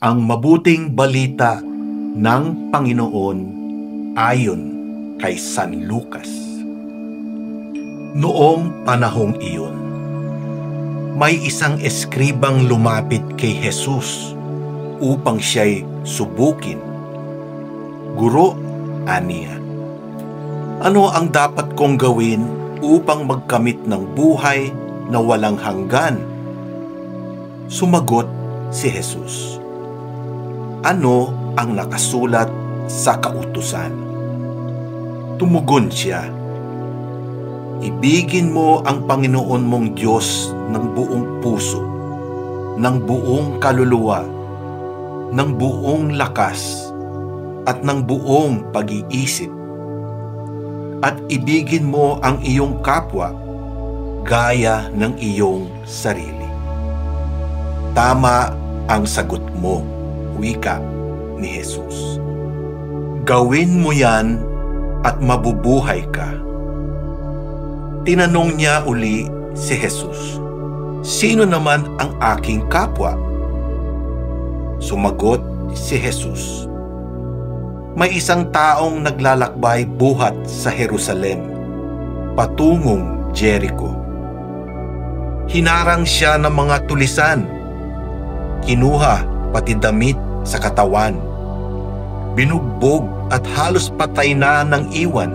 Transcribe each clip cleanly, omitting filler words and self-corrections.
Ang mabuting balita ng Panginoon ayon kay San Lucas. Noong panahong iyon, may isang eskribang lumapit kay Jesus upang siya'y subukin. Guro, aniya, ano ang dapat kong gawin upang magkamit ng buhay na walang hanggan? Sumagot si Jesus, ano ang nakasulat sa kautusan? Tumugon siya, ibigin mo ang Panginoon mong Diyos ng buong puso, ng buong kaluluwa, ng buong lakas, at ng buong pag-iisip. At ibigin mo ang iyong kapwa gaya ng iyong sarili. Tama ang sagot mo, wika ni Jesus. Gawin mo yan at mabubuhay ka. Tinanong niya uli si Jesus, sino naman ang aking kapwa? Sumagot si Jesus, may isang taong naglalakbay buhat sa Jerusalem, patungong Jericho. Hinarang siya ng mga tulisan, kinuha pati damit sa katawan, binugbog at halos patay na ng iwan.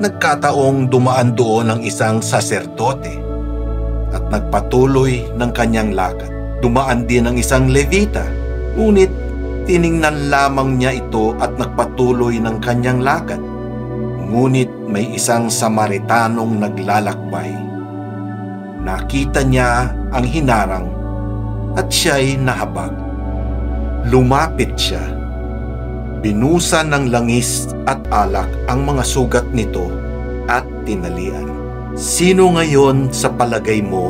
Nagkataong dumaan doon ang isang saserdote at nagpatuloy ng kanyang lakad. Dumaan din ang isang Levita, ngunit tiningnan lamang niya ito at nagpatuloy ng kanyang lakad. Ngunit may isang Samaritanong naglalakbay. Nakita niya ang hinarang at siya'y nahabag. Lumapit siya. Binusan ng langis at alak ang mga sugat nito at tinalian. Sino ngayon sa palagay mo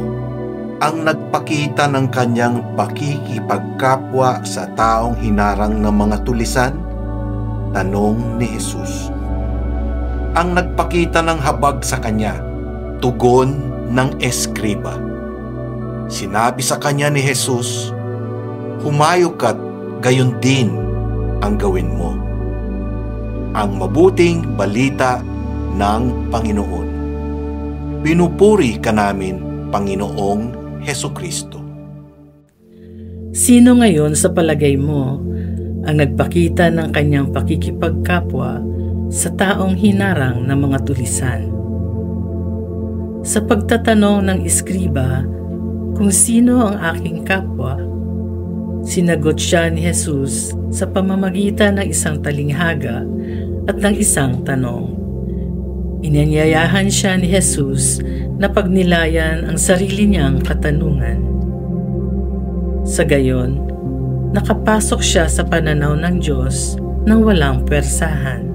ang nagpakita ng kanyang pakikipagkapwa sa taong hinarang ng mga tulisan? Tanong ni Jesus. Ang nagpakita ng habag sa kanya, tugon ng eskriba. Sinabi sa kanya ni Jesus, humayok ka't gayon din ang gawin mo. Ang mabuting balita ng Panginoon. Pinupuri ka namin, Panginoong Hesukristo. Sino ngayon sa palagay mo ang nagpakita ng kanyang pakikipagkapwa sa taong hinarang ng mga tulisan? Sa pagtatanong ng eskriba kung sino ang aking kapwa, sinagot siya ni Jesus sa pamamagitan ng isang talinghaga at ng isang tanong. Inanyayahan siya ni Jesus na pagnilayan ang sarili niyang katanungan. Sa gayon, nakapasok siya sa pananaw ng Diyos nang walang pwersahan.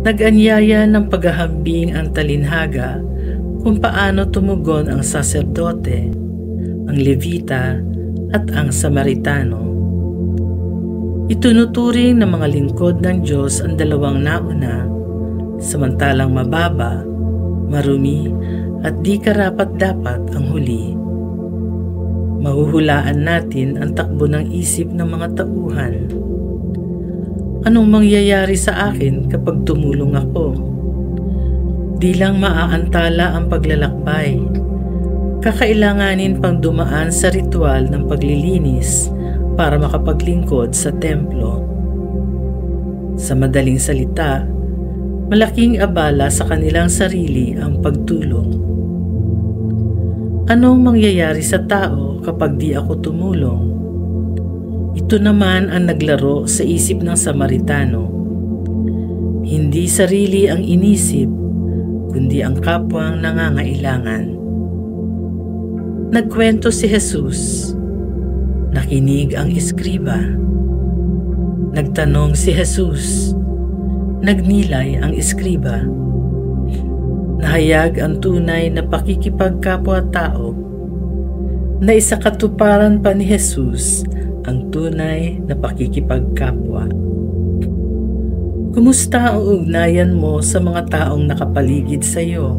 Nag-anyaya ng paghahambing ang talinhaga kung paano tumugon ang saserdote, ang Levita at ang Samaritano. Itunuturing ng mga lingkod ng Diyos ang dalawang nauna, samantalang mababa, marumi at di karapat-dapat ang huli. Mahuhulaan natin ang takbo ng isip ng mga tauhan. Anong mangyayari sa akin kapag tumulong ako? Di lang maaantala ang paglalakbay. Kakailanganin pang dumaan sa ritual ng paglilinis para makapaglingkod sa templo. Sa madaling salita, malaking abala sa kanilang sarili ang pagtulong. Anong mangyayari sa tao kapag di ako tumulong? Ito naman ang naglaro sa isip ng Samaritano. Hindi sarili ang inisip, kundi ang kapwang nangangailangan. Nagkwento si Jesus. Nakinig ang eskriba. Nagtanong si Jesus. Nagnilay ang eskriba. Nahayag ang tunay na pakikipagkapwa-tao. Naisakatuparan pa ni Jesus ang tunay na pakikipagkapwa. Kumusta ang ugnayan mo sa mga taong nakapaligid sa iyo?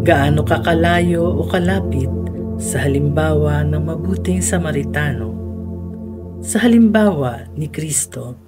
Gaano kakalayo o kalapit sa halimbawa ng mabuting Samaritano, sa halimbawa ni Kristo